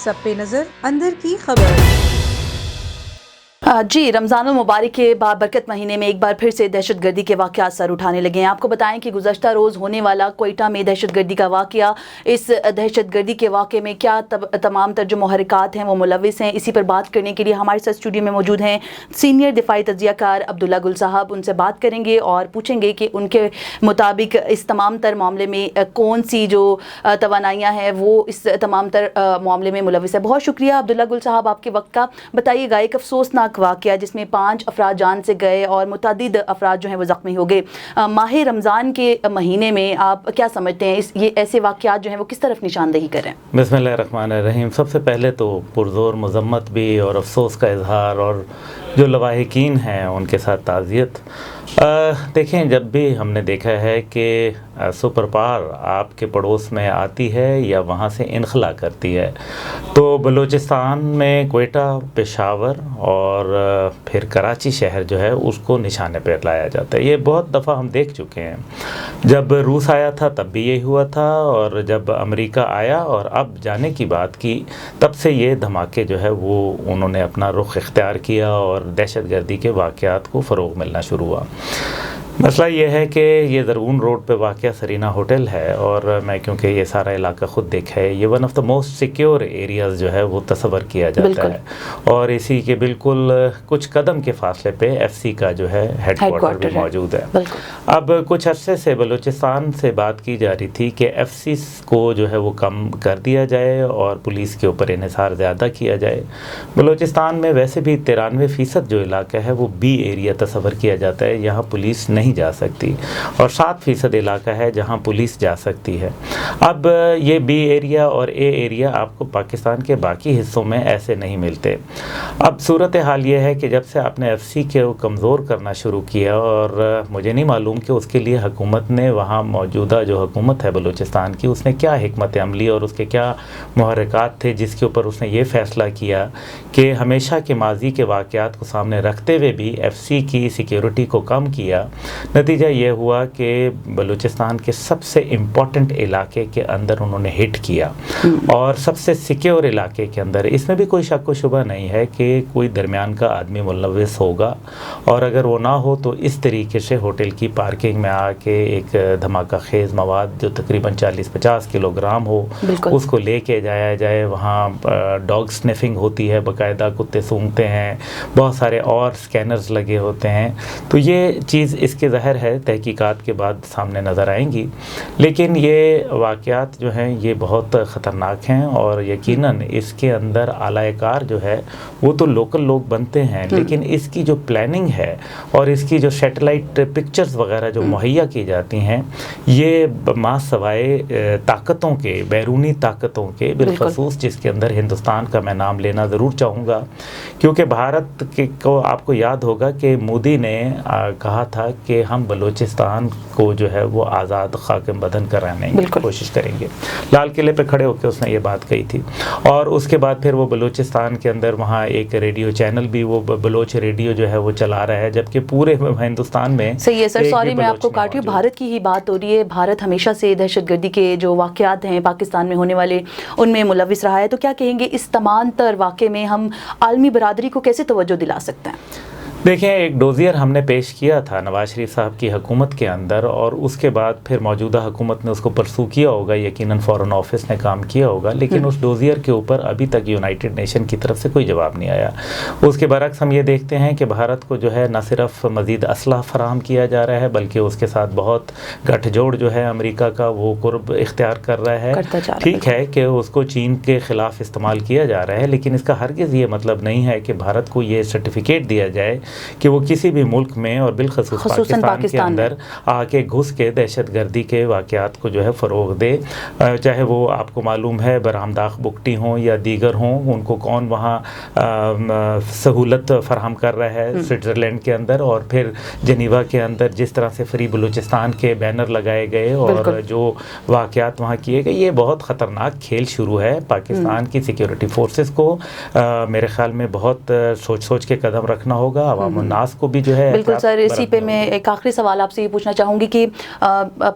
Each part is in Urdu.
سب پہ نظر اندر کی خبر۔ جی، رمضان المبارک کے بابرکت مہینے میں ایک بار پھر سے دہشت گردی کے واقعات سر اٹھانے لگے ہیں۔ آپ کو بتائیں کہ گزشتہ روز ہونے والا کوئٹہ میں دہشت گردی کا واقعہ، اس دہشت گردی کے واقعے میں کیا تمام تر جو محرکات ہیں وہ ملوث ہیں، اسی پر بات کرنے کے لیے ہمارے ساتھ اسٹوڈیو میں موجود ہیں سینئر دفاعی تجزیہ کار عبداللہ گل صاحب۔ ان سے بات کریں گے اور پوچھیں گے کہ ان کے مطابق اس تمام تر معاملے میں کون سی جو توانائیاں ہیں وہ اس تمام تر معاملے میں ملوث ہے۔ بہت شکریہ عبداللہ گل صاحب آپ کے وقت کا۔ بتائیے گا، ایک افسوسناک واقعہ جس میں 5 افراد جان سے گئے اور متعدد افراد جو ہیں وہ زخمی ہو گئے، ماہ رمضان کے مہینے میں آپ کیا سمجھتے ہیں یہ ایسے واقعات جو ہیں وہ کس طرف نشاندہی کریں؟ بسم اللہ الرحمن الرحیم۔ سب سے پہلے تو پرزور مذمت بھی اور افسوس کا اظہار، اور جو لواحقین ہیں ان کے ساتھ تعزیت۔ دیکھیں، جب بھی ہم نے دیکھا ہے کہ سپر پاور آپ کے پڑوس میں آتی ہے یا وہاں سے انخلا کرتی ہے، تو بلوچستان میں کوئٹہ، پشاور اور پھر کراچی شہر جو ہے اس کو نشانے پہ لایا جاتا ہے۔ یہ بہت دفعہ ہم دیکھ چکے ہیں۔ جب روس آیا تھا تب بھی یہی ہوا تھا، اور جب امریکہ آیا اور اب جانے کی بات کی تب سے یہ دھماکے جو ہے وہ انہوں نے اپنا رخ اختیار کیا اور دہشت گردی کے واقعات کو فروغ ملنا شروع ہوا۔ مسئلہ یہ ہے کہ یہ زرغون روڈ پہ واقع سرینا ہوٹل ہے، اور میں کیونکہ یہ سارا علاقہ خود دیکھا ہے، یہ one of the most secure areas جو ہے وہ تصور کیا جاتا ہے، اور اسی کے بالکل کچھ قدم کے فاصلے پہ ایف سی کا جو ہے ہیڈ کوارٹر بھی موجود ہے۔ اب کچھ عرصے سے بلوچستان سے بات کی جا رہی تھی کہ ایف سی کو جو ہے وہ کم کر دیا جائے اور پولیس کے اوپر انحصار زیادہ کیا جائے۔ بلوچستان میں ویسے بھی 93% جو علاقہ ہے وہ بی ایریا تصور کیا جاتا ہے، یہاں پولیس نہیں جا سکتی، اور 7% علاقہ ہے جہاں پولیس جا سکتی ہے۔ اب یہ بی ایریا اور اے ایریا آپ کو پاکستان کے باقی حصوں میں ایسے نہیں ملتے۔ اب صورتحال یہ ہے کہ جب سے آپ نے ایف سی کو کمزور کرنا شروع کیا، اور مجھے نہیں معلوم کہ اس کے لیے حکومت نے، وہاں موجودہ جو حکومت ہے بلوچستان کی، اس نے کیا حکمت عملی اور اس کے کیا محرکات تھے جس کے اوپر اس نے یہ فیصلہ کیا کہ ہمیشہ کے ماضی کے واقعات کو سامنے رکھتے ہوئے بھی ایف سی کی سیکیورٹی کو کم کیا۔ نتیجہ یہ ہوا کہ بلوچستان کے سب سے امپورٹنٹ علاقے کے اندر انہوں نے ہٹ کیا، اور سب سے سیکیور علاقے کے اندر، اس میں بھی کوئی شک و شبہ نہیں ہے کہ کوئی درمیان کا آدمی ملوث ہوگا، اور اگر وہ نہ ہو تو اس طریقے سے ہوٹل کی پارکنگ میں آ کے ایک دھماکہ خیز مواد جو تقریباً 40-50 کلو گرام ہو اس کو لے کے جایا جائے۔ وہاں ڈاگ سنیفنگ ہوتی ہے، باقاعدہ کتے سونگھتے ہیں، بہت سارے اور سکینرز لگے ہوتے ہیں، تو یہ چیز اس کے ظاہر ہے تحقیقات کے بعد سامنے نظر آئیں گی، لیکن یہ واقعات جو ہیں یہ بہت خطرناک ہیں، اور یقیناً اس کے اندر اعلی کار جو ہے وہ تو لوکل لوگ بنتے ہیں، لیکن اس کی جو پلاننگ ہے اور اس کی جو سیٹلائٹ پکچرز وغیرہ جو مہیا کی جاتی ہیں، یہ ما سوائے طاقتوں کے، بیرونی طاقتوں کے، بالخصوص جس کے اندر ہندوستان کا میں نام لینا ضرور چاہوں گا، کیونکہ بھارت کو آپ کو یاد ہوگا کہ مودی نے کہا تھا کہ ہم بلوچستان کو جو ہے وہ آزاد خاک بدن کرانے کی کوشش کریں گے۔ لال قلعے پہ کھڑے ہو کے اس نے یہ بات کہی تھی، اور اس کے بعد پھر وہ بلوچستان کے اندر وہاں ایک ریڈیو چینل بھی، وہ بلوچ ریڈیو جو ہے وہ چلا رہا ہے، جبکہ پورے ہندوستان میں صحیح ہے سر، سوری میں آپ کو کاٹ رہی ہوں، بھارت کی ہی بات ہو رہی ہے۔ بھارت ہمیشہ سے دہشت گردی کے جو واقعات ہیں پاکستان میں ہونے والے ان میں ملوث رہا ہے، تو کیا کہیں گے اس تمام تر واقعے میں ہم عالمی برادری کو کیسے توجہ دلا سکتے ہیں؟ دیکھیں، ایک ڈوزیئر ہم نے پیش کیا تھا نواز شریف صاحب کی حکومت کے اندر، اور اس کے بعد پھر موجودہ حکومت نے اس کو پرسو کیا ہوگا، یقیناً فارن آفس نے کام کیا ہوگا، لیکن اس ڈوزیئر کے اوپر ابھی تک یونائٹڈ نیشن کی طرف سے کوئی جواب نہیں آیا۔ اس کے برعکس ہم یہ دیکھتے ہیں کہ بھارت کو جو ہے نہ صرف مزید اسلحہ فراہم کیا جا رہا ہے، بلکہ اس کے ساتھ بہت گٹھ جوڑ جو ہے امریکہ کا وہ قرب اختیار کر رہا ہے۔ ٹھیک ہے کہ اس کو چین کے خلاف استعمال کیا جا رہا ہے، لیکن اس کا ہرگز یہ مطلب نہیں ہے کہ بھارت کو یہ سرٹیفکیٹ دیا جائے کہ وہ کسی بھی ملک میں اور بالخصوص پاکستان کے اندر آ کے گھس کے دہشت گردی کے واقعات کو جو ہے فروغ دے، چاہے وہ آپ کو معلوم ہے برہمداغ بگٹی ہوں یا دیگر ہوں، ان کو کون وہاں سہولت فراہم کر رہا ہے سوئٹزرلینڈ کے اندر، اور پھر جنیوا کے اندر جس طرح سے فری بلوچستان کے بینر لگائے گئے اور جو واقعات وہاں کیے گئے، یہ بہت خطرناک کھیل شروع ہے۔ پاکستان کی سیکیورٹی فورسز کو میرے خیال میں بہت سوچ کے قدم رکھنا ہوگا، عوام الناس کو بھی جو ہے بالکل سر، اسی پہ میں ایک آخری سوال آپ سے یہ پوچھنا چاہوں گی کہ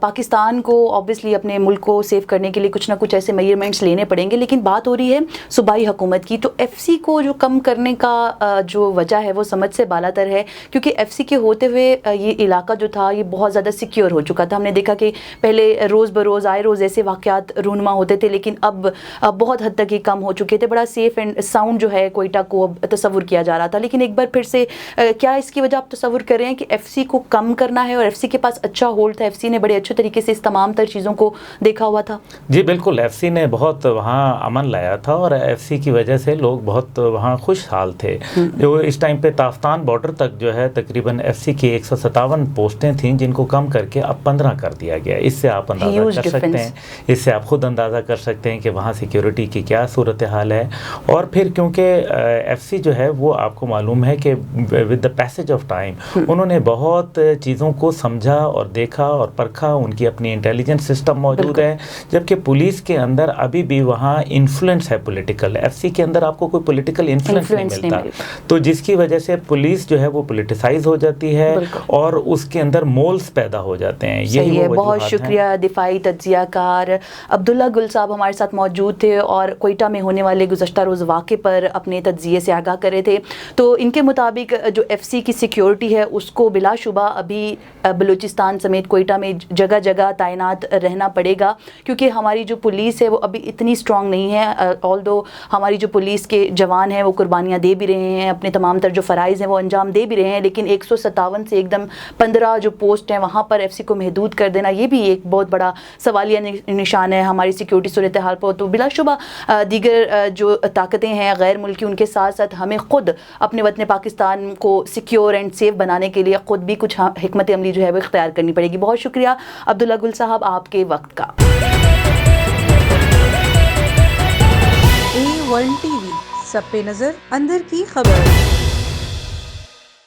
پاکستان کو آبویسلی اپنے ملک کو سیو کرنے کے لیے کچھ نہ کچھ ایسے میجرمنٹس لینے پڑیں گے، لیکن بات ہو رہی ہے صوبائی حکومت کی، تو ایف سی کو جو کم کرنے کا جو وجہ ہے وہ سمجھ سے بالا تر ہے، کیونکہ ایف سی کے ہوتے ہوئے یہ علاقہ جو تھا یہ بہت زیادہ سیکیور ہو چکا تھا. ہم نے دیکھا کہ پہلے روز بروز آئے روز ایسے واقعات رونما ہوتے تھے، لیکن اب بہت حد تک یہ کم ہو چکے تھے. بڑا سیف اینڈ ساؤنڈ جو ہے کوئٹہ کو اب تصور کیا جا رہا تھا، لیکن ایک بار پھر سے کیا اس کی وجہ آپ تصور کر رہے ہیں کہ ایف سی کو کم کرنا ہے، اور ایف سی کے پاس اچھا ہولڈ تھا، ایف سی نے بڑے اچھے طریقے سے اس تمام تر چیزوں کو دیکھا ہوا تھا؟ جی بالکل، ایف سی نے بہت وہاں امن لایا تھا، اور ایف سی کی وجہ سے لوگ بہت وہاں خوشحال تھے. جو اس ٹائم پہ تافتان بارڈر تک جو ہے تقریباً ایف سی کی 157 پوسٹیں تھیں، جن کو کم کر کے اب 15 کر دیا گیا. اس سے آپ اندازہ کر سکتے ہیں، اس سے آپ خود اندازہ کر سکتے ہیں کہ وہاں سیکیورٹی کی کیا صورتحال ہے. اور پھر کیونکہ ایف سی جو ہے وہ آپ کو معلوم ہے کہ with the passage of time انہوں نے بہت چیزوں کو سمجھا اور دیکھا اور پرکھا. ان کی اپنی انٹیلیجنس سسٹم موجود ہے، جبکہ پولیس کے اندر ابھی بھی وہاں انفلوئنس ہے پولیٹیکل. ایف سی کے اندر آپ کو کوئی پولیٹیکل انفلوئنس نہیں ملتا، تو جس کی وجہ سے پولیس جو ہے وہ پولیٹیسائز ہو جاتی ہے اور اس کے اندر مولز پیدا ہو جاتے ہیں. یہی وہ بہت شکریہ دفاعی تجزیہ کار عبداللہ گل صاحب ہمارے ساتھ موجود تھے اور کوئٹہ میں ہونے والے گزشتہ روز واقعے پر اپنے تجزیے سے آگاہ کر رہے تھے. تو ان کے مطابق جو ایف سی کی سیکیورٹی ہے اس کو بلا شبہ ابھی بلوچستان سمیت کوئٹہ میں جگہ جگہ تعینات رہنا پڑے گا، کیونکہ ہماری جو پولیس ہے وہ ابھی اتنی اسٹرانگ نہیں ہے. آلدو ہماری جو پولیس کے جوان ہیں وہ قربانیاں دے بھی رہے ہیں، اپنے تمام تر جو فرائض ہیں وہ انجام دے بھی رہے ہیں، لیکن 157 سے ایک دم 15 جو پوسٹ ہیں وہاں پر ایف سی کو محدود کر دینا یہ بھی ایک بہت بڑا سوالیہ نشان ہے ہماری سیکیورٹی صورتحال پر. تو بلا شبہ دیگر جو طاقتیں ہیں غیر ملکی، ان کے ساتھ ساتھ ہمیں خود اپنے وطن پاکستان کو سیکیور اینڈ سیف بنانے کے لیے خود بھی کچھ حکمت عملی جو ہے وہ اختیار کرنی پڑے گی. بہت شکریہ عبداللہ گل صاحب آپ کے وقت کا. A1 TV سب پہ نظر، اندر کی خبر.